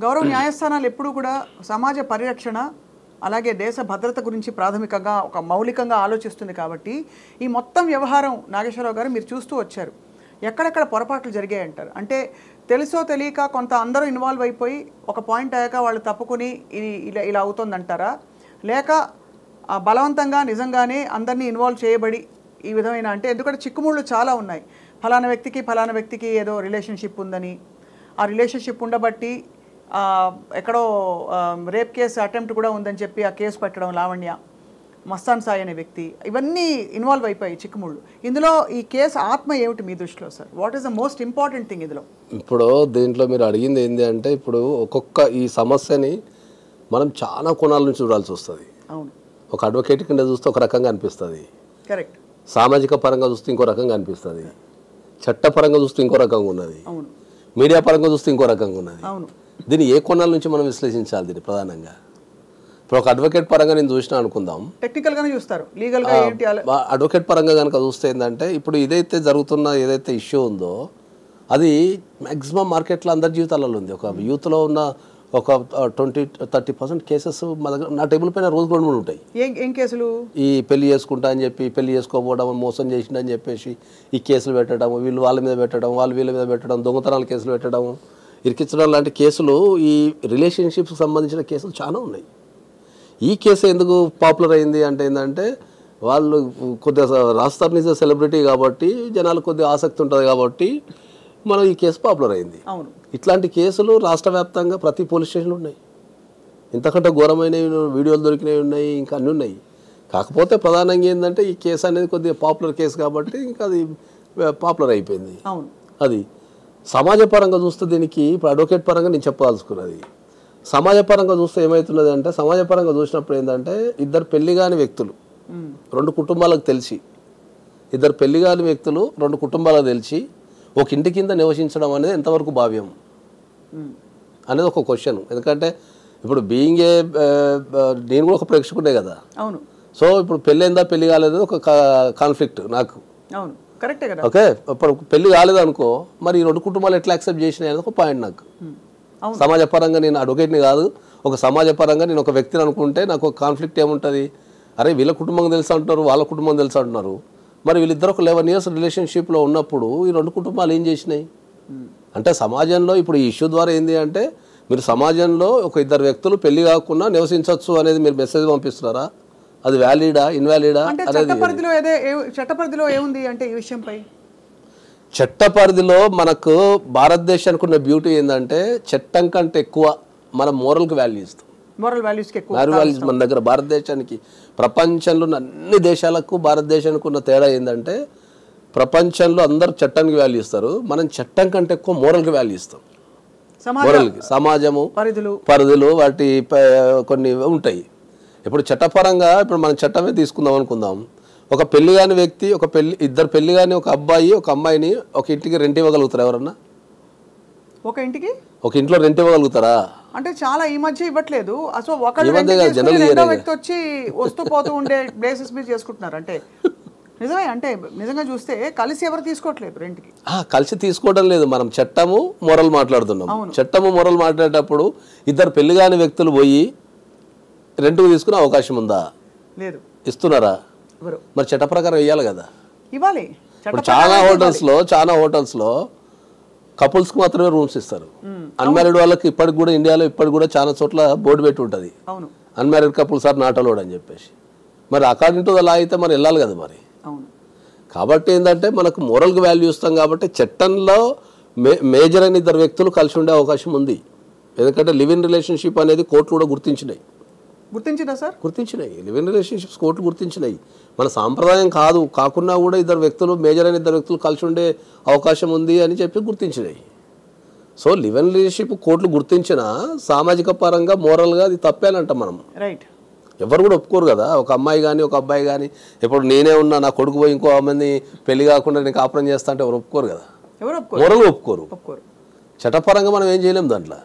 గౌరవ న్యాయస్థానాలు ఎప్పుడూ కూడా సమాజ పరిరక్షణ అలాగే దేశ భద్రత గురించి ప్రాథమికంగా ఒక మౌలికంగా ఆలోచిస్తుంది కాబట్టి ఈ మొత్తం వ్యవహారం నాగేశ్వరరావు గారు మీరు చూస్తూ వచ్చారు. ఎక్కడెక్కడ పొరపాట్లు జరిగాయంటారు? అంటే తెలుసో తెలియక కొంత అందరూ ఇన్వాల్వ్ అయిపోయి ఒక పాయింట్ అయ్యాక వాళ్ళు తప్పుకుని ఇలా అవుతుందంటారా, లేక బలవంతంగా నిజంగానే అందరినీ ఇన్వాల్వ్ చేయబడి ఈ విధమైన, అంటే ఎందుకంటే చిక్కుముళ్ళు చాలా ఉన్నాయి. ఫలానా వ్యక్తికి ఏదో రిలేషన్షిప్ ఉందని, ఆ రిలేషన్షిప్ ఉండబట్టి ఎక్కడో రేప్ కేసు అటెంప్ట్ కూడా ఉందని చెప్పి ఆ కేసు పెట్టడం లావణ్య, మస్తాన్ సాయి అనే వ్యక్తి, ఇవన్నీ ఇన్వాల్వ్ అయిపోయి చిక్కుముళ్ళు. ఇందులో ఈ కేసు ఆత్మ ఏమిటి మీ దృష్టిలో sir? What is the most important thing ఇందులో? ఇప్పుడు దీంట్లో మీరు అడిగింది ఏంటి అంటే, ఇప్పుడు ఒక్కొక్క ఈ సమస్యని మనం చాలా కోణాల నుంచి చూడాల్సి వస్తుంది. అవును, ఒక అడ్వకేట్ కింద చూస్తే ఒక రకంగా అనిపిస్తుంది, కరెక్ట్. సామాజిక పరంగా చూస్తే ఇంకో రకంగా అనిపిస్తుంది, చట్టపరంగా చూస్తే ఇంకో రకంగా ఉన్నది, అవును, మీడియా పరంగా చూస్తే ఇంకో రకంగా ఉన్నది. అవును, దీన్ని ఏ కోణాల నుంచి మనం విశ్లేషించాలి దీన్ని ప్రధానంగా? ఇప్పుడు ఒక అడ్వకేట్ పరంగా నేను చూసినా అనుకుందాం, టెక్నికల్గానే చూస్తారు, లీగల్గా ఏంటి అడ్వకేట్ పరంగా కనుక చూస్తే ఏంటంటే, ఇప్పుడు ఏదైతే ఇష్యూ ఉందో అది మ్యాక్సిమం మార్కెట్లో అందరి జీవితాలలో ఉంది. ఒక యూత్లో ఉన్న ఒక 20-30% కేసెస్ మా దగ్గర నా టేబుల్ పైన రోజు 2-3 ఉంటాయి. ఏం కేసులు? ఈ పెళ్లి చేసుకుంటా అని చెప్పి, పెళ్లి చేసుకోకపోవడం, మోసం చేసిండని చెప్పేసి ఈ కేసులు పెట్టడం, వీళ్ళు వాళ్ళ మీద పెట్టడం, వాళ్ళు వీళ్ళ మీద పెట్టడం, దొంగతనాల కేసులు పెట్టడం, ఇరికించడం లాంటి కేసులు, ఈ రిలేషన్షిప్స్కి సంబంధించిన కేసులు చాలా ఉన్నాయి. ఈ కేసు ఎందుకు పాపులర్ అయింది అంటే ఏంటంటే, వాళ్ళు కొద్దిగా రాస్తారు నిజ సెలబ్రిటీ కాబట్టి జనాలు కొద్దిగా ఆసక్తి ఉంటుంది కాబట్టి మనం ఈ కేసు పాపులర్ అయింది. అవును, ఇట్లాంటి కేసులు రాష్ట్ర వ్యాప్తంగా ప్రతి పోలీస్ స్టేషన్లో ఉన్నాయి. ఇంతకంటే ఘోరమైనవి వీడియోలు దొరికినవి ఉన్నాయి, ఇంకా అన్నీ ఉన్నాయి. కాకపోతే ప్రధానంగా ఏంటంటే, ఈ కేసు అనేది కొద్దిగా పాపులర్ కేసు కాబట్టి ఇంకా అది పాపులర్ అయిపోయింది. అవును, అది సమాజ పరంగా చూస్తే దీనికి ఇప్పుడు అడ్వకేట్ పరంగా నేను చెప్పాల్సుకున్నది. సమాజ పరంగా చూస్తే ఏమవుతున్నది అంటే, సమాజ పరంగా చూసినప్పుడు ఏంటంటే, ఇద్దరు పెళ్లి కాని వ్యక్తులు 2 కుటుంబాలకు తెలిసి, ఇద్దరు పెళ్లి కాని వ్యక్తులు 2 కుటుంబాలకు తెలిసి ఒక ఇంటి కింద నివసించడం అనేది ఎంతవరకు భావ్యం అనేది ఒక క్వశ్చన్. ఎందుకంటే ఇప్పుడు బీయింగ్ నేను కూడా ఒక ప్రేక్షకుడే కదా. అవును. సో ఇప్పుడు పెళ్ళైందా పెళ్లి కాలేదు ఒక కాన్ఫ్లిక్ట్ నాకు. అవును, కరెక్టే కదా. ఓకే, ఇప్పుడు పెళ్లి కాలేదు అనుకో, మరి ఈ 2 కుటుంబాలు ఎట్లా యాక్సెప్ట్ చేసినాయి అనేది ఒక పాయింట్ నాకు. సమాజ పరంగా నేను అడ్వకేట్ని కాదు, ఒక సమాజ పరంగా నేను ఒక వ్యక్తిని అనుకుంటే నాకు ఒక కాన్ఫ్లిక్ట్ ఏముంటుంది? అరే వీళ్ళ కుటుంబం తెలుసు అంటున్నారు, వాళ్ళ కుటుంబం తెలుసు అంటున్నారు, మరి వీళ్ళిద్దరు ఒక 11 years రిలేషన్షిప్లో ఉన్నప్పుడు ఈ 2 కుటుంబాలు ఏం చేసినాయి అంటే, సమాజంలో ఇప్పుడు ఈ ఇష్యూ ద్వారా ఏంటి అంటే, మీరు సమాజంలో ఒక 2 వ్యక్తులు పెళ్లి కాకుండా నివసించవచ్చు అనేది మీరు మెసేజ్ పంపిస్తున్నారా? అది వ్యాలిడా ఇన్వాలిడా అనేది చట్టపరిధిలో ఏముంది అంటే ఈ విషయంపై? చట్టపరిధిలో మనకు భారతదేశానికి ఉన్న బ్యూటీ ఏంటంటే, చట్టం కంటే ఎక్కువ మన మోరల్కి వాల్యూ ఇస్తాం. మోరల్ వాల్యూస్కి ఎక్కువ వాల్యూస్ మన దగ్గర భారతదేశానికి, ప్రపంచంలో ఉన్న అన్ని దేశాలకు భారతదేశానికి ఉన్న తేడా ఏంటంటే, ప్రపంచంలో అందరూ చట్టానికి వాల్యూ ఇస్తారు, మనం చట్టం కంటే ఎక్కువ మోరల్కి వాల్యూ ఇస్తాం. మోరల్కి, సమాజము పరిధులు వాటి కొన్ని ఉంటాయి. ఇప్పుడు చట్టపరంగా ఇప్పుడు మనం చట్టమే తీసుకుందాం అనుకుందాం, ఒక పెళ్లి కాని వ్యక్తి ఇద్దరు పెళ్లి కాని ఒక అబ్బాయి ఒక అమ్మాయిని ఒక ఇంటికి రెంట్ ఇవ్వగలుగుతారా? ఎవరన్నా ఒక ఇంట్లో రెంట్ ఇవ్వగలుగుతారా? అంటే చాలా ఈ మధ్య ఇవ్వట్లేదు. అసలు వ్యక్తి వచ్చి వస్తూ పోతూ ఉండే ప్లేసెస్ మీద చేసుకుంటున్నారు. అంటే నిజమే, అంటే నిజంగా చూస్తే కలిసి ఎవరు తీసుకోవట్లేదు రెంట్కి. కలిసి తీసుకోవడం లేదు, మనం చట్టము మొరల్ మాట్లాడుతున్నాం. చట్టము మొరల్ మాట్లాడేటప్పుడు ఇద్దరు పెళ్లి కాని వ్యక్తులు పోయి రెంట్కు తీసుకునే అవకాశం ఉందా? లేదు. ఇస్తున్నారా? మరి చట్ట ప్రకారం ఇవ్వాలి కదా. ఇవ్వాలి. చాలా హోటల్స్లో కపుల్స్కి మాత్రమే రూమ్స్ ఇస్తారు. అన్మ్యారీడ్ వాళ్ళకి ఇప్పటికి కూడా ఇండియాలో చాలా చోట్ల బోర్డు పెట్టి ఉంటుంది, unmarried couples are not allowed అని చెప్పేసి. మరి అకార్డింగ్ టు ద లా అయితే మరి వెళ్ళాలి కదా మరి. కాబట్టి ఏంటంటే, మనకు మోరల్కి వాల్యూ ఇస్తాం కాబట్టి చట్టంలో మేజర్ అయిన 2 వ్యక్తులు కలిసి ఉండే అవకాశం ఉంది. ఎందుకంటే లివ్ ఇన్ రిలేషన్షిప్ అనేది కోర్టులు కూడా గుర్తించినాయి. లివ్ ఇన్ రిలేషన్షిప్స్ కోర్టులు గుర్తించినాయి. మన సాంప్రదాయం కాకున్నా కూడా మేజర్ అయిన 2 వ్యక్తులు కలిసి ఉండే అవకాశం ఉంది అని చెప్పి గుర్తించినాయి. సో లివ్ ఇన్ రిలేషన్షిప్ కోర్టులు గుర్తించిన సామాజిక పరంగా మోరల్గా అది తప్పేనంట మనం. రైట్. ఎవరు కూడా ఒప్పుకోరు కదా. ఒక అమ్మాయి కానీ ఒక అబ్బాయి కానీ, ఇప్పుడు నేనే ఉన్నా నా కొడుకు పోయి ఇంకో అమ్మాయిని పెళ్లి కాకుండా నేను కాపురం చేస్తా అంటే ఎవరు ఒప్పుకోరు కదా. మోరల్గా ఒప్పుకోరు. చట్టపరంగా మనం ఏం చేయలేము దాంట్లో.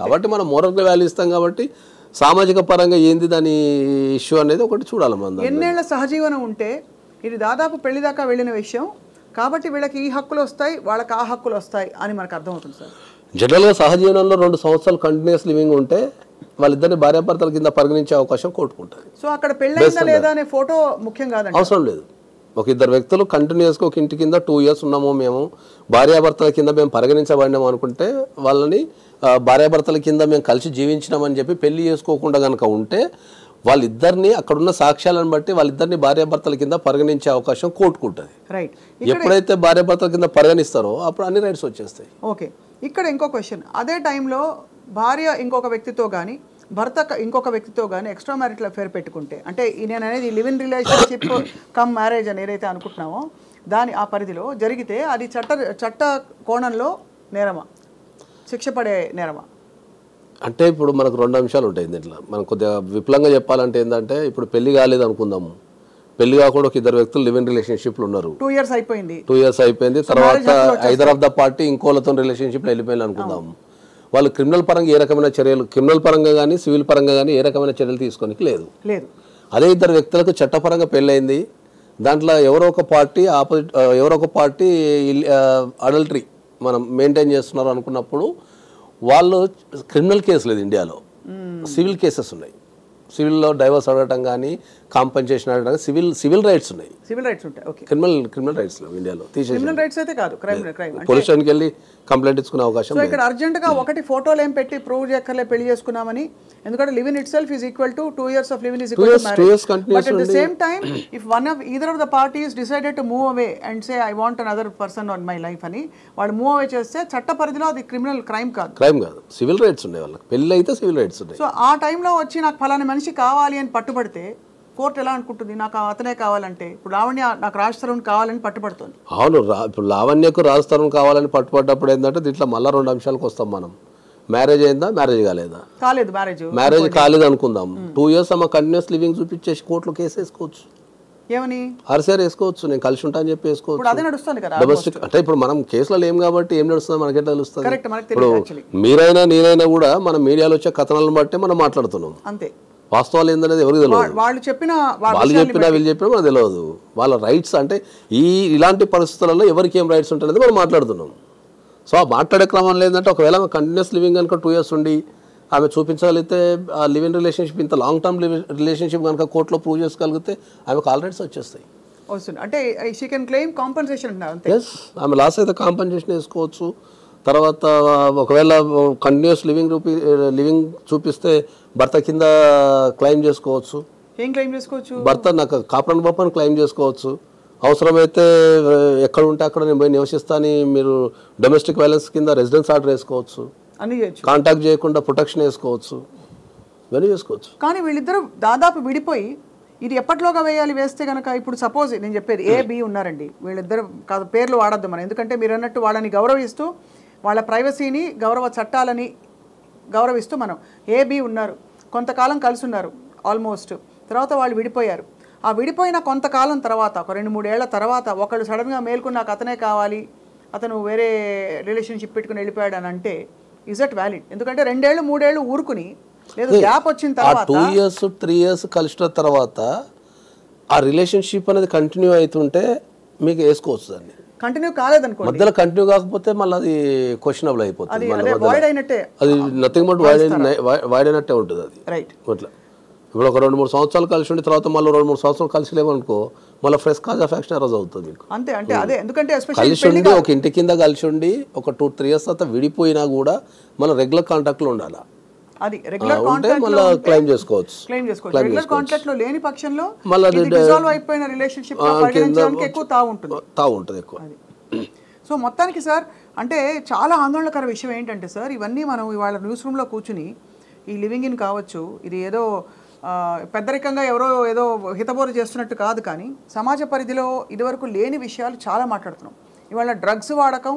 కాబట్టి మనం మోరల్గా వాల్యూ ఇస్తాం కాబట్టి సామాజిక పరంగా ఏంది దాని ఇష్యూ అనేది ఒకటి చూడాలి. మనం ఎన్నేళ్ల సహజీవనం ఉంటే ఇది దాదాపు పెళ్లి దాకా వెళ్ళిన విషయం కాబట్టి వీళ్ళకి ఈ హక్కులు వస్తాయి, వాళ్ళకి ఆ హక్కులు వస్తాయి అని మనకు అర్థమవుతుంది సార్. జనరల్గా సహజీవనంలో 2 సంవత్సరాలు కంటిన్యూస్ లివింగ్ ఉంటే వాళ్ళిద్దరిని భార్యాభర్తల కింద పరిగణించే అవకాశం కోర్టుకుంటుంది. సో అక్కడ పెళ్ళైందా లేదా అనే ఫోటో ముఖ్యం కాదండి. అవసరం లేదు. ఒక ఇద్దరు వ్యక్తులు కంటిన్యూస్గా ఒక ఇంటి కింద 2 years ఉన్నాము, మేము భార్యాభర్తల కింద మేము పరిగణించబడినాము అనుకుంటే వాళ్ళని భార్యాభర్తల కింద మేము కలిసి జీవించినామని చెప్పి పెళ్లి చేసుకోకుండా కనుక ఉంటే వాళ్ళిద్దరిని అక్కడున్న సాక్ష్యాలను బట్టి వాళ్ళిద్దరిని భార్యాభర్తల కింద పరిగణించే అవకాశం కోర్టుకుంటుంది. రైట్. ఎప్పుడైతే భార్యాభర్తల కింద పరిగణిస్తారో అప్పుడు అన్ని రైట్స్ వచ్చేస్తాయి. ఓకే, ఇక్కడ ఇంకో క్వశ్చన్. అదే టైంలో భార్య ఇంకొక వ్యక్తితో కానీ భర్త ఇంకొక వ్యక్తితో కానీ ఎక్స్ట్రా మ్యారిటల్ అఫేర్ పెట్టుకుంటే, అంటే నేను అనేది live in relationship come marriage అని ఏదైతే అనుకుంటున్నామో దాని ఆ పరిధిలో జరిగితే అది చట్ట కోణంలో నేరమా, శిక్ష పడే నేరమా? అంటే ఇప్పుడు మనకు 2 అంశాలు ఉంటాయి దీంట్లో. మనం కొద్దిగా విపులంగా చెప్పాలంటే ఏంటంటే, ఇప్పుడు పెళ్లి కాలేదు అనుకుందాము, పెళ్లి కాకుండా ఒక ఇద్దరు వ్యక్తులు లివ్ ఇన్ రిలేషన్షిప్లు ఉన్నారు, 2 years అయిపోయింది, 2 years అయిపోయింది, తర్వాత ఐదర్ ఆఫ్ ద పార్టీ ఇంకోలతో రిలేషన్షిప్లో వెళ్ళిపోయింది అనుకుందాము. వాళ్ళు క్రిమినల్ పరంగా ఏ రకమైన చర్యలు, క్రిమినల్ పరంగా కానీ సివిల్ పరంగా కానీ ఏ రకమైన చర్యలు తీసుకోనికి లేదు. అదే ఇద్దరు వ్యక్తులకు చట్టపరంగా పెళ్ళైంది, దాంట్లో ఎవరో ఒక పార్టీ అడల్టరీ మనం మెయింటైన్ చేస్తున్నారు అనుకున్నప్పుడు వాళ్ళు క్రిమినల్ కేసు లేదు ఇండియాలో, సివిల్ కేసెస్ ఉన్నాయి. సివిల్లో డైవర్స్ అడగటం కానీ కాంపెన్సేషన్ అడగడం సివిల్ రైట్స్ ఉన్నాయి. సివిల్ రైట్స్ ఉంటాయి. ఓకే, క్రిమినల్ రైట్స్ ఇండియాలో క్రిమినల్ రైట్స్ అయితే కాదు, క్రైమ్ పోలీస్ స్టేషన్కి వెళ్ళి కంప్లైంట్ ఇచ్చుకునే అవకాశం. సో ఇక్కడ అర్జెంట్గా ఒకటి ఫోటోలు ఏం పెట్టి ప్రూవ్ చేయక్కర్లే పెళ్లి చేసుకున్నామని, ఎందుకంటే live in it self is equal to 2 years of living is equal to marriage. But at the same time, if either of the parties decided to move away and say I want another person on my life అని వాళ్ళు move away చేస్తే చట్ట పరిధిలో అది criminal crime కాదు, civil rights ఉన్నాయి వాళ్ళకి, పెళ్లి అయితే సివిల్ రైట్స్ ఉన్నాయి. సో ఆ టైంలో వచ్చి నాకు ఫలానా మనిషి కావాలి అని పట్టుబడితే కోర్టు ఎలా అనుకుంటుంది, నాకు అతనే కావాలంటే? ఇప్పుడు లావణ్య నాకు రాజ్ తరుణ్ కావాలని పట్టుబడుతుంది. అవును, ఇప్పుడు లావణ్యకు రాజ్ తరుణ్ కావాలని పట్టుబడ్డప్పుడు ఏంటంటే దీంట్లో మళ్ళీ 2 అంశాలకు వస్తాం మనం. మ్యారేజ్ అయిందా, మ్యారేజ్ కాలేదా? మ్యారేజ్ కాలేదు అనుకుందాం, 2 years ఆమె కంటిన్యూస్ లివింగ్ చూపించేసి కోర్టులో కేసు వేసుకోవచ్చు, ఏమని ఆర్సీఆర్ వేసుకోవచ్చు, నేను కలిసి ఉంటా అని చెప్పి వేసుకోవచ్చు. డొమెస్టిక్ అంటే ఇప్పుడు మనం కేసులలో ఏం కాబట్టి ఏం నడుస్తుందో మనకెట్లా తెలుస్తుంది? ఇప్పుడు మీరైనా నేనైనా కూడా మనం మీడియాలో వచ్చే కథనాలను బట్టి మనం మాట్లాడుతున్నాం, అంతే. వాస్తవాలు ఏందనేది ఎవరికి తెలియదు, వాళ్ళు చెప్పినా వీళ్ళు చెప్పినా మనకు తెలియదు. వాళ్ళ రైట్స్ అంటే ఇలాంటి పరిస్థితులలో ఎవరికి ఏం రైట్స్ ఉంటాయనేది మనం మాట్లాడుతున్నాం. సో ఆ మాట్లాడే క్రమం లేదంటే ఒకవేళ కంటిన్యూస్ లివింగ్ కనుక 2 years ఉండి ఆమె చూపించగలిగితే ఆ లివ్ ఇన్ రిలేషన్షిప్ ఇంత లాంగ్ టర్మ్ రిలేషన్షిప్ కనుక కోర్టులో ప్రూవ్ చేసుకోగలిగితే ఆమెకు ఆల్ రైట్స్ వచ్చేస్తాయి. అంటే షీ కెన్ క్లెయిమ్ కాంపెన్సేషన్ అంటారు. ఎస్, ఆమె లాస్ అయితే కాంపెన్సేషన్ వేసుకోవచ్చు. తర్వాత ఒకవేళ కంటిన్యూస్ లివింగ్ చూపిస్తే భర్త కింద క్లెయిమ్ చేసుకోవచ్చు. ఏం క్లెయిమ్ చేసుకోవచ్చు? భర్త నాకు కాపురాన్ని బాపని క్లెయిమ్ చేసుకోవచ్చు. అవసరమైతే ఎక్కడ ఉంటే అక్కడ నేను పోయి నివసిస్తాను మీరు డొమెస్టిక్ వైలెన్స్ కింద రెసిడెన్స్ ఆర్డర్ వేసుకోవచ్చు, కాంటాక్ట్ చేయకుండా ప్రొటెక్షన్ వేసుకోవచ్చు, ఇవన్నీ చేసుకోవచ్చు. కానీ వీళ్ళిద్దరూ దాదాపు విడిపోయి ఇది ఎప్పటిలోగా వేస్తే కనుక, ఇప్పుడు సపోజ్ నేను చెప్పేది A, B ఉన్నారండి, వీళ్ళిద్దరు కాదు పేర్లు వాడద్దు మనం, ఎందుకంటే మీరు అన్నట్టు వాళ్ళని గౌరవిస్తూ వాళ్ళ ప్రైవసీని గౌరవ చట్టాలని గౌరవిస్తూ మనం A, B ఉన్నారు, కొంతకాలం కలిసి ఉన్నారు ఆల్మోస్ట్, తర్వాత వాళ్ళు విడిపోయారు. ఆ విడిపోయిన కొంతకాలం తర్వాత ఒక 2-3 ఏళ్ల తర్వాత ఒకళ్ళు సడన్గా మేల్కొని నాకు అతనే కావాలి, అతను వేరే రిలేషన్షిప్ పెట్టుకుని వెళ్ళిపోయాడు అని అంటే ఇజ్ దట్ వ్యాలిడ్? ఎందుకంటే 2 ఏళ్ళు 3 ఏళ్ళు ఊరుకుని లేదు గ్యాప్ వచ్చిన తర్వాత 2 years 3 years కలిసిన తర్వాత ఆ రిలేషన్షిప్ అనేది కంటిన్యూ అవుతుంటే మీకు వేసుకోవచ్చు. దాన్ని కంటిన్యూ కాలేదనుకోండి, మధ్యలో కంటిన్యూ కాకపోతే మళ్ళీ అది క్వశ్చనబుల్ అయిపోతుంది, అది నథింగ్ బట్ వైడ్ అయినట్టే ఉంటుంది అది. రైట్. అట్లా ఇప్పుడు ఒక 2-3 సంవత్సరాలు కలిసి ఉండి తర్వాత మళ్ళీ 2-3 సంవత్సరాలు కలిసి లేవనుకో మళ్ళీ fresh cause of action arise అవుతుంది మీకు. అంతే. అంటే అదే ఎందుకంటే కలిసి ఉండి ఒక ఇంటి కింద కలిసి ఉండి ఒక 2-3 years తర్వాత విడిపోయినా కూడా మన రెగ్యులర్ కాంటాక్ట్ లో ఉండాలి. అది రెగ్యులర్ కాంటాక్ట్ మళ్ళీ క్లెయిమ్ చేసుకోవచ్చు. రెగ్యులర్ కాంటాక్ట్ లో లేని పక్షంలో మళ్ళీ డిసాల్వ్ అయిపోయిన రిలేషన్షిప్ పరిగణించడానికి ఎక్కువ తావు ఉంటుంది ఎక్కువ. సో మొత్తానికి సార్ అంటే చాలా ఆందోళనకర విషయం ఏంటంటే సార్, ఇవన్నీ మనం ఇవాళ న్యూస్ రూమ్లో కూర్చుని ఈ లివింగ్ ఇన్ కావచ్చు, ఇది ఏదో పెద్దరికంగా ఎవరో ఏదో హితబోధ చేస్తున్నట్టు కాదు, కానీ సమాజ పరిధిలో ఇదివరకు లేని విషయాలు చాలా మాట్లాడుతున్నాం. ఇవాళ డ్రగ్స్ వాడకం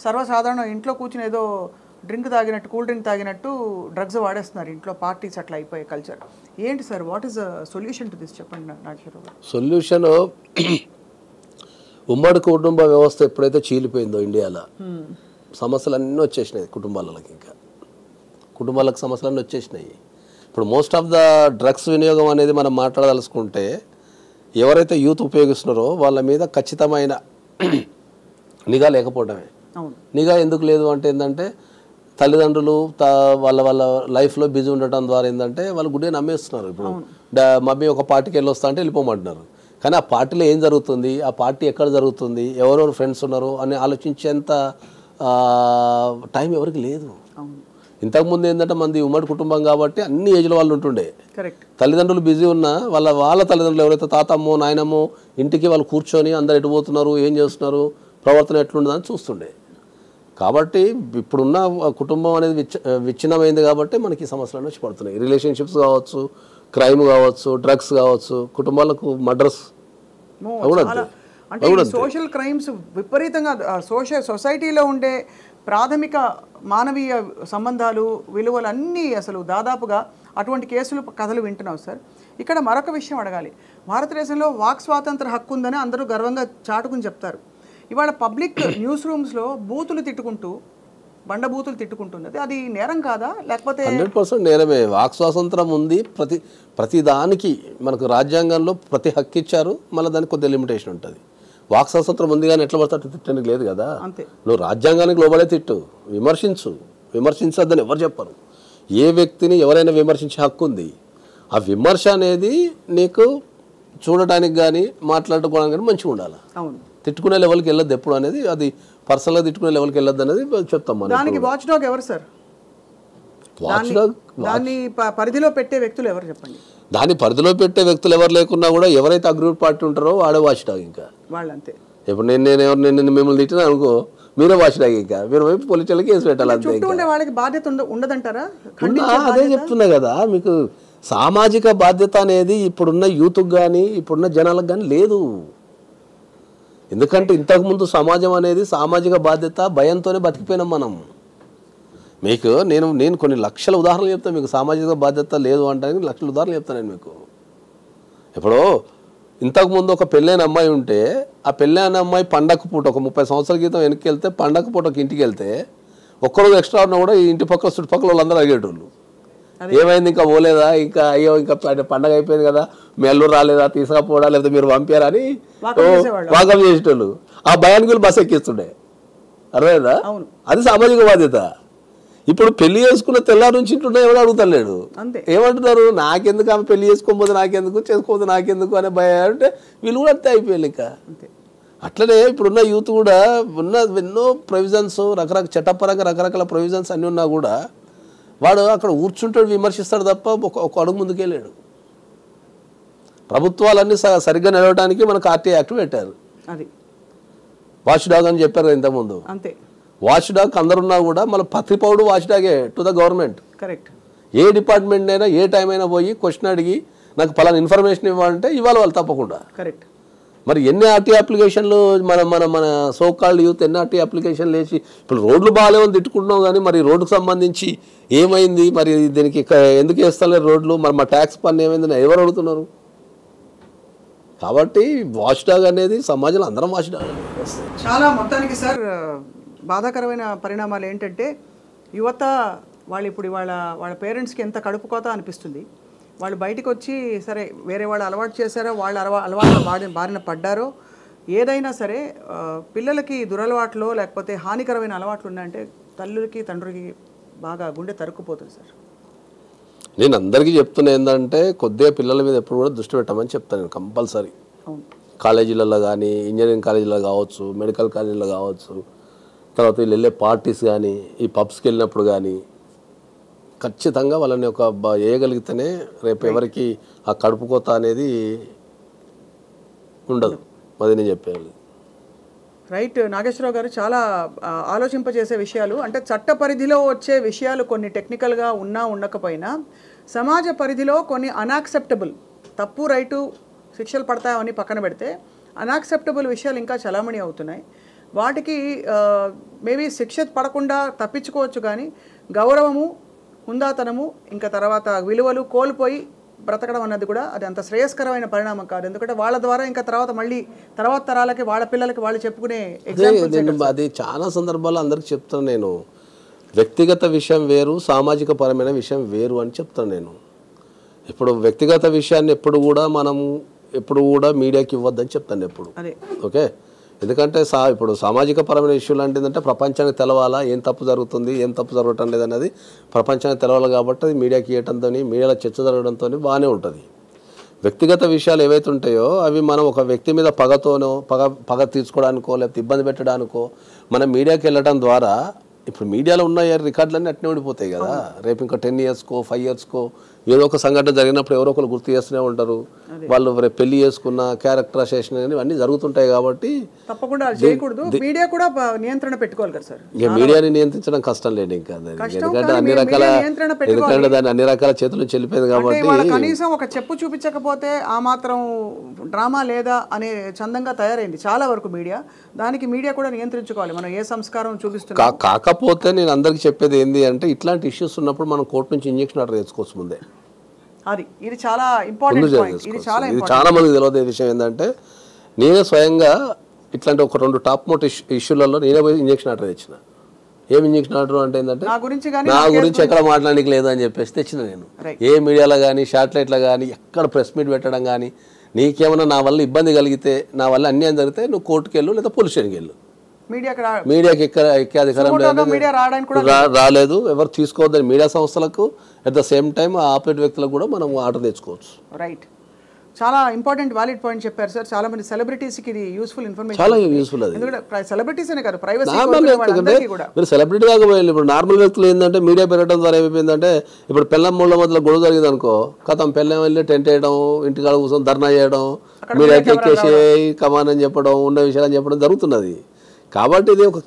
సర్వసాధారణం, ఇంట్లో కూర్చుని ఏదో డ్రింక్ తాగినట్టు కూల్ డ్రింక్ తాగినట్టు డ్రగ్స్ వాడేస్తున్నారు ఇంట్లో, పార్టీస్ అట్లా అయిపోయే కల్చర్. ఏంటి sir, what is the solution to this చెప్పండి నాగేశ్వరరావు గారు. సొల్యూషన్ ఉమ్మడి కుటుంబ వ్యవస్థ ఎప్పుడైతే చీలిపోయిందో ఇండియాలో సమస్యలు అన్నీ వచ్చేసినాయి కుటుంబాలకి, ఇంకా కుటుంబాలకు సమస్యలు అన్నీ వచ్చేసినాయి. ఇప్పుడు మోస్ట్ ఆఫ్ ద డ్రగ్స్ వినియోగం అనేది మనం మాట్లాడదలుచుకుంటే ఎవరైతే యూత్ ఉపయోగిస్తున్నారో వాళ్ళ మీద ఖచ్చితమైన నిఘా లేకపోవడమే. నిఘా ఎందుకు లేదు అంటే ఏంటంటే తల్లిదండ్రులు వాళ్ళ వాళ్ళ లైఫ్లో బిజీ ఉండటం ద్వారా ఏంటంటే వాళ్ళు గుడ్డే నమ్మేస్తున్నారు. ఇప్పుడు మమ్మీ ఒక పార్టీకి వెళ్ళొస్తా అంటే వెళ్ళిపోమంటున్నారు. కానీ ఆ పార్టీలో ఏం జరుగుతుంది, ఆ పార్టీ ఎక్కడ జరుగుతుంది, ఎవరెవరు ఫ్రెండ్స్ ఉన్నారు అని ఆలోచించేంత టైం ఎవరికి లేదు. ఇంతకుముందు ఏంటంటే మంది ఉమ్మడి కుటుంబం కాబట్టి అన్ని ఏజ్లో వాళ్ళు ఉంటుండే. తల్లిదండ్రులు బిజీ ఉన్నా వాళ్ళ తల్లిదండ్రులు ఎవరైతే తాతమ్మో నాయనమ్మో ఇంటికి వాళ్ళు కూర్చొని అందరు ఎటు పోతున్నారు, ఏం చేస్తున్నారు, ప్రవర్తన ఎట్లుండదని చూస్తుండే. కాబట్టి ఇప్పుడున్న కుటుంబం అనేది విచ్ఛిన్నమైంది కాబట్టి మనకి సమస్యలు వచ్చి పడుతున్నాయి. రిలేషన్షిప్స్ కావచ్చు, క్రైమ్ కావచ్చు, డ్రగ్స్ కావచ్చు, కుటుంబాలకు మర్డర్స్ అంటే సోషల్ క్రైమ్స్ విపరీతంగా సొసైటీలో ఉండే ప్రాథమిక మానవీయ సంబంధాలు విలువలు అన్నీ అసలు దాదాపుగా అటువంటి కేసులు కథలు వింటున్నాం సార్. ఇక్కడ మరొక విషయం అడగాలి. భారతదేశంలో వాక్ స్వాతంత్ర హక్కు ఉందని అందరూ గర్వంగా చాటుకుని చెప్తారు. ఇవాళ పబ్లిక్ న్యూస్ రూమ్స్లో బూతులు తిట్టుకుంటూ బండబూతులు తిట్టుకుంటున్నది అది నేరం కాదా? లేకపోతే 100% నేరమే. వాక్ స్వాతంత్రం ఉంది. ప్రతి దానికి మనకు రాజ్యాంగంలో ప్రతి హక్కు ఇచ్చారు. మళ్ళీ దానికి కొద్దిగా లిమిటేషన్ ఉంటుంది. వాక్ స్వాతంత్రం ఉంది కానీ ఎట్లా పడితే తిట్టడానికి లేదు కదా. నువ్వు రాజ్యాంగానికి లోబడే తిట్టు, విమర్శించొద్దని ఎవరు చెప్పరు. ఏ వ్యక్తిని ఎవరైనా విమర్శించే హక్కు ఉంది. ఆ విమర్శ అనేది నీకు చూడటానికి కానీ మాట్లాడుకోవడానికి కానీ మంచిగా ఉండాలి. తిట్టుకునే లెవెల్కి వెళ్ళొద్దు ఎప్పుడు అనేది, అది పర్సనల్గా తిట్టుకునే లెవెల్కి వెళ్ళొద్దు అనేది చెప్తాం మనం. దానికి వాచ్ డాగ్ ఎవరు సార్? దాన్ని పరిధిలో పెట్టే వ్యక్తులు ఎవరు చెప్పండి? దాన్ని పరిధిలో పెట్టే వ్యక్తులు ఎవరు లేకున్నా కూడా ఎవరైతే అగ్రూప్ పార్టీ ఉంటారో వాడే వాచ్ డాగ్. ఇంకా వాళ్ళు అంతే. ఇప్పుడు నేను మిమ్మల్ని తిట్టినా అనుకో, మీరే వాచ్ డాగ్. ఇంకా మీరు వైపు పోలీసులకి కేసు పెట్టాలి అంతే. వాళ్ళకి బాధ్యత ఉండదంటారా? అదే చెప్తున్నా కదా మీకు. సామాజిక బాధ్యత అనేది ఇప్పుడున్న యూత్కి కానీ ఇప్పుడున్న జనాలకు కానీ లేదు. ఎందుకంటే ఇంతకుముందు సమాజం అనేది సామాజిక బాధ్యత భయంతోనే బతికిపోయినాం మనం. మీకు నేను కొన్ని లక్షల ఉదాహరణలు చెప్తాను. మీకు సామాజిక బాధ్యత లేదు అంటే లక్షల ఉదాహరణలు చెప్తాను నేను మీకు. ఇప్పుడు ఇంతకుముందు ఒక పెళ్ళైన అమ్మాయి ఉంటే ఆ పెళ్ళైన అమ్మాయి పండగ పూట ఒక 30 సంవత్సరాల క్రితం వెనక్కి వెళ్తే పండగ పూట ఒక ఇంటికి వెళ్తే ఒక్కరోజు ఎక్స్ట్రా ఉన్నా కూడా ఈ ఇంటి పక్కల చుట్టుపక్కల వాళ్ళందరూ అడిగేటోళ్ళు, ఏమైంది ఇంకా పోలేదా, ఇంకా అయ్యో ఇంకా పండగ అయిపోయింది కదా, మీ అల్లుడు రాలేదా, తీసుకపోవడా, లేదా మీరు పంపారా అని వాకం చేసేటోళ్ళు. ఆ భయానికి వీళ్ళు బస్సు ఎక్కిస్తుండే. అర్థమైందా? అది సామాజిక బాధ్యత. ఇప్పుడు పెళ్లి చేసుకున్న తెల్లారి నుంచి ఇంట్లో ఎవరు అడుగుతలేడు. ఏమంటున్నారు, నాకెందుకు ఆమె పెళ్లి చేసుకోకపోతే నాకెందుకు, చేసుకోకపోతే నాకెందుకు అనే భయం అంటే వీళ్ళు కూడా అంతే అయిపోయారు. ఇంకా అట్లనే ఇప్పుడున్న యూత్ కూడా ఉన్న ఎన్నో ప్రొవిజన్స్ రకరకాల చట్టపరంగా రకరకాల ప్రొవిజన్స్ అన్నీ ఉన్నా కూడా వాడు అక్కడ కూర్చుంటాడు, విమర్శిస్తాడు తప్ప ఒక అడుగు ముందుకెళ్ళాడు. ప్రభుత్వాలన్నీ సరిగ్గా నిలవడానికి మనకు ఆర్టీఐ యాక్ట్ పెట్టారు. అది వాచ్ డాగ్ అని చెప్పారు కదా ఇంతకుముందు. అంతే. వాచ్ డాగ్ అందరున్నా కూడా మన ప్రతి పౌరుడు watchdog to the government. Correct. ఏ డిపార్ట్మెంట్ అయినా ఏ టైం అయినా పోయి క్వశ్చన్ అడిగి నాకు పలానా ఇన్ఫర్మేషన్ ఇవ్వాలంటే ఇవ్వాలి వాళ్ళు తప్పకుండా. కరెక్ట్. మరి ఎన్ని ఆర్టీ అప్లికేషన్లు మన సోకాల్డ్ యూత్ ఎన్ని ఆర్టీ అప్లికేషన్లు వేసి ఇప్పుడు రోడ్లు బాగాలేవని తిట్టుకుంటున్నాం కానీ మరి రోడ్డుకు సంబంధించి ఏమైంది, మరి దీనికి ఎందుకు వేస్తలేరు రోడ్లు, మరి మా ట్యాక్స్ పన్ను ఏమైందని ఎవరు అడుగుతున్నారు? కాబట్టి వాచ్ డాగ్ అనేది సమాజంలో అందరం వాచ్ డాగ్. చాలా మొత్తానికి సార్ బాధాకరమైన పరిణామాలు ఏంటంటే యువత ఇప్పుడు వాళ్ళ పేరెంట్స్కి ఎంత కడుపు కోత అనిపిస్తుంది. వాళ్ళు బయటకు వచ్చి సరే వేరే వాళ్ళు అలవాటు చేశారో వాళ్ళు అలవాటు బారిన పడ్డారో ఏదైనా సరే పిల్లలకి దురలవాట్లు లేకపోతే హానికరమైన అలవాట్లు ఉన్నాయంటే తల్లులకి తండ్రికి బాగా గుండె తరుక్కుపోతుంది సార్. నేను అందరికీ చెప్తున్నా ఏంటంటే కొద్దిగా పిల్లల మీద ఎప్పుడు కూడా దృష్టి పెట్టమని చెప్తాను నేను కంపల్సరీ. కాలేజీలలో కానీ ఇంజనీరింగ్ కాలేజీలో కావచ్చు, మెడికల్ కాలేజీలో కావచ్చు, తర్వాత వీళ్ళు వెళ్ళే పార్టీస్ కానీ ఈ పబ్స్కి వెళ్ళినప్పుడు కానీ ఖచ్చితంగా వాళ్ళని ఒక వేయగలిగితేనే రేపు ఎవరికి ఆ కడుపు కోత అనేది ఉండదు. అది నేను చెప్పేది. రైట్ నాగేశ్వరరావు గారు, చాలా ఆలోచింపజేసే విషయాలు. అంటే చట్ట పరిధిలో వచ్చే విషయాలు కొన్ని టెక్నికల్గా ఉండకపోయినా సమాజ పరిధిలో కొన్ని అన్యాక్సెప్టబుల్, తప్పు రైటు శిక్షలు పడతాయని పక్కన పెడితే అన్యాక్సెప్టబుల్ విషయాలు ఇంకా చలామణి అవుతున్నాయి. వాటికి మేబీ శిక్ష పడకుండా తప్పించుకోవచ్చు కానీ గౌరవము, హుందాతనము, ఇంకా తర్వాత విలువలు కోల్పోయి బ్రతకడం అన్నది కూడా అది అంత శ్రేయస్కరమైన పరిణామం కాదు. ఎందుకంటే వాళ్ళ ద్వారా ఇంకా తర్వాత తరాలకి వాళ్ళ పిల్లలకి వాళ్ళు చెప్పుకునే ఎగ్జాంపుల్స్. అది చాలా సందర్భాల్లో అందరికి చెప్తాను నేను, వ్యక్తిగత విషయం వేరు, సామాజిక పరమైన విషయం వేరు అని చెప్తాను నేను. ఇప్పుడు వ్యక్తిగత విషయాన్ని ఎప్పుడు కూడా మీడియాకి ఇవ్వద్దని చెప్తాను ఎప్పుడు. ఓకే, ఎందుకంటే ఇప్పుడు సామాజిక పరమైన ఇష్యూలు అంటే ఏంటంటే ప్రపంచానికి తెలవాలా, ఏం తప్పు జరుగుతుంది, ఏం తప్పు జరగటం లేదన్నది ప్రపంచానికి తెలవాలి కాబట్టి అది మీడియాకి ఇవ్వడంతో, మీడియాలో చర్చ జరగడంతో బాగానే ఉంటుంది. వ్యక్తిగత విషయాలు ఏవైతే ఉంటాయో అవి మనం ఒక వ్యక్తి మీద పగతోనో పగ తీర్చుకోవడానికో లేకపోతే ఇబ్బంది పెట్టడానికో మనం మీడియాకి వెళ్ళడం ద్వారా, ఇప్పుడు మీడియాలో ఉన్న రికార్డులన్నీ అట్నే ఉండిపోతాయి కదా. రేపు ఇంకా 10 ఇయర్స్కో 5 ఇయర్స్కో ఏదో ఒక సంఘటన జరిగినప్పుడు ఎవరో ఒకరు గుర్తు చేస్తూనే ఉంటారు. వాళ్ళు రేపు పెళ్లి చేసుకున్న క్యారెక్టర్ అసోసియేషన్ అన్నీ జరుగుతుంటాయి కాబట్టి తప్పకుండా చేయకూడదు. మీడియా కూడా నియంత్రణ పెట్టుకోవాలి కదా సార్. ఇక మీడియాని నియంత్రించడం కష్టం లేదు ఇంకా, ఎందుకంటే దాన్ని అన్ని రకాల చేతులు చెల్లిపోయింది కాబట్టి. కనీసం ఒక చెప్పు చూపించకపోతే ఆ మాత్రం డ్రామా లేదా అనే చందంగా తయారైంది చాలా వరకు మీడియా. దానికి మీడియా కూడా నియంత్రించుకోవాలి. మనం ఏ సంస్కారం చూపిస్తున్నాం. కాకపోతే నేను అందరికి చెప్పేది ఏంటి అంటే, ఇట్లాంటి ఇష్యూస్ ఉన్నప్పుడు మనం కోర్టు నుంచి ఇంజెక్షన్ ఆర్డర్ తెచ్చుకోవచ్చు ముందే. ఇది చాలా ఇంపార్టెంట్ పాయింట్. ఇది చాలా మందికి తెలియదు విషయం ఏంటంటే, నేనే స్వయంగా ఇట్లాంటి ఒక 2 టాప్ మోస్ట్ ఇష్యూలలో నేనే పోయి ఇంజెక్షన్ ఆర్డర్ తెచ్చిన. ఏం ఇంజెక్షన్ ఆర్డర్ అంటే ఏంటంటే, నా గురించి ఎక్కడ మాట్లాడడానికి లేదు అని చెప్పేసి తెచ్చిన నేను. ఏ మీడియాలో కానీ షార్ట్లైట్లో కానీ ఎక్కడ ప్రెస్ మీట్ పెట్టడం కానీ, నీకేమైనా నా వల్ల ఇబ్బంది కలిగితే, నా వల్ల అన్యాయం జరిగితే నువ్వు కోర్టుకు వెళ్ళు లేదా పోలీస్ స్టేషన్కి వెళ్ళు. మీడియాకి ఎక్కే అధికారం రాలేదు, ఎవరు తీసుకోవద్దని మీడియా సంస్థలకు, at the same time operate వ్యక్తులకు కూడా మనం ఆర్డర్ తెచ్చుకోవచ్చు. రైట్. చాలా ఇంపార్టెంట్ వాలిడ్ పాయింట్ చెప్పారు సార్. చాలా మంది సెలబ్రిటీస్కి ఇది యూస్ఫుల్ ఇన్ఫర్మేషన్. చాలా యూస్ఫుల్ అది. ఎందుకంటే సెలబ్రిటీస్ అనే కాదు, ప్రైవసీ మీరు సెలబ్రిటీ దాకా పోయాలి. ఇప్పుడు నార్మల్ వ్యక్తులు ఏంటంటే మీడియా పెరగడం ద్వారా ఏమైపోయిందంటే, ఇప్పుడు పెళ్ళం మూల మధ్యలో గొడవ జరిగింది అనుకో, కథం పెళ్ళం వెళ్ళి టెంట్ వేయడం, ఇంటికాడ కూర్చొని ధర్నా చేయడం, మీడియాకి ఎక్కేసి కమాన్ అని చెప్పడం, ఉన్న విషయాలని చెప్పడం జరుగుతున్నది. కాబట్టి ఇది ఒక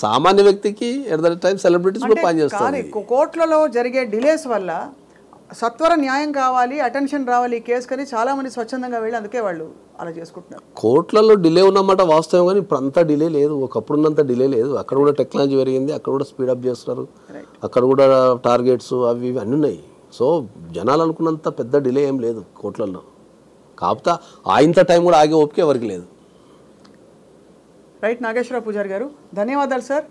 సామాన్య వ్యక్తికి ఎట్ ద టైం సెలబ్రిటీస్ కూడా పనిచేస్తారు. కోర్టులలో జరిగే డిలేస్ వల్ల సత్వర న్యాయం కావాలి, అటెన్షన్ రావాలి ఈ కేసు కానీ చాలా మంది స్వచ్ఛందంగా వెళ్ళి అందుకే వాళ్ళు అలా చేసుకుంటున్నారు. కోర్టులలో డిలే ఉన్నమాట వాస్తవం, కానీ ఇప్పుడు అంతా డిలే లేదు, ఒకప్పుడున్నంత డిలే లేదు. అక్కడ కూడా టెక్నాలజీ పెరిగింది, అక్కడ కూడా స్పీడప్ చేస్తున్నారు, అక్కడ కూడా టార్గెట్స్ అవి ఇవి అన్నీ ఉన్నాయి. సో జనాలు అనుకున్నంత పెద్ద డిలే ఏం లేదు కోర్టులలో. కాకపోతే ఇంత టైం కూడా ఆగే ఓపిక ఎవరికి లేదు. రైట్. నాగేశ్వరరావు పూజారి గారు, ధన్యవాదాలు సార్.